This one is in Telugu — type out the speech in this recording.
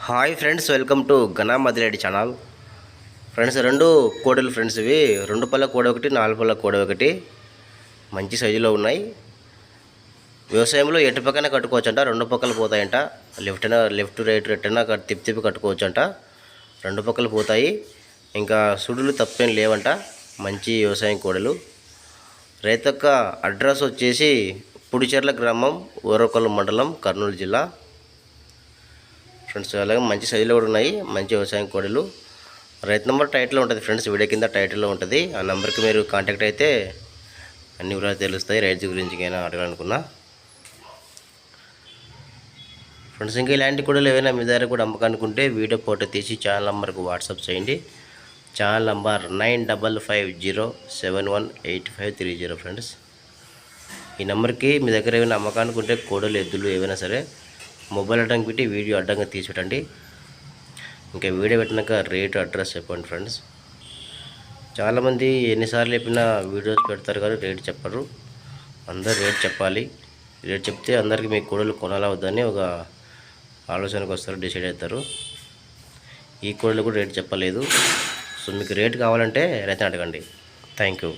Hi friends, welcome to Ghana Madireddy channel. Friends, రెండు కోడలు ఫ్రెండ్స్, ఇవి 2 పళ్ళ కోడ ఒకటి, 4 పళ్ళ కోడ ఒకటి మంచి సైజులో ఉన్నాయి. వ్యవసాయంలో ఎటు పక్కన కట్టుకోవచ్చంట, 2 పక్కలు పోతాయంట. లెఫ్ట్ రైట్ ఎట్టైనా తిప్పి కట్టుకోవచ్చంట. 2 పక్కలు పోతాయి. ఇంకా సుడులు తప్పేం లేవంట. మంచి వ్యవసాయం కోడలు. రైతు యొక్క అడ్రస్ వచ్చేసి పుడిచెర్ల గ్రామం, ఓరకొల్లు మండలం, కర్నూలు జిల్లా. ఫ్రెండ్స్, అలాగే మంచి సైజులో కూడా ఉన్నాయి. మంచి వ్యవసాయం కోడలు. రైతు నెంబర్ టైటిల్లో ఉంటుంది ఫ్రెండ్స్, వీడియో కింద టైటిల్లో ఉంటుంది. ఆ నెంబర్కి మీరు కాంటాక్ట్ అయితే అన్ని వివరాలు తెలుస్తాయి. రైతు గురించి ఏమైనా అడగాలనుకున్నా. ఫ్రెండ్స్, ఇంకా ఇలాంటి కోడలు ఏవైనా మీ దగ్గర కూడా అమ్మకానుకుంటే వీడియో ఫోటో తీసి ఛానల్ నెంబర్కి వాట్సాప్ చేయండి. Channel number 9550718530 friends. ఈ నెంబర్కి మీ దగ్గర ఏమైనా అమ్మకానుకుంటే కోడలు, ఎద్దులు ఏవైనా సరే మొబైల్ అడ్డంగా పెట్టి వీడియో అడ్డంగా తీసి పెట్టండి. ఇంకా వీడియో పెట్టినాక రేటు, అడ్రస్ చెప్పండి ఫ్రెండ్స్. చాలామంది ఎన్నిసార్లు చెప్పినా వీడియోస్ పెడతారు కానీ రేటు చెప్పరు. అందరు రేట్ చెప్పాలి. రేట్ చెప్తే అందరికీ మీ కోడలు కొనాలా వద్దని ఒక ఆలోచనకు వస్తారు, డిసైడ్ అవుతారు. ఈ కోడలు కూడా రేటు చెప్పలేదు. సో మీకు రేటు కావాలంటే రైతుని అడగండి. Thank you.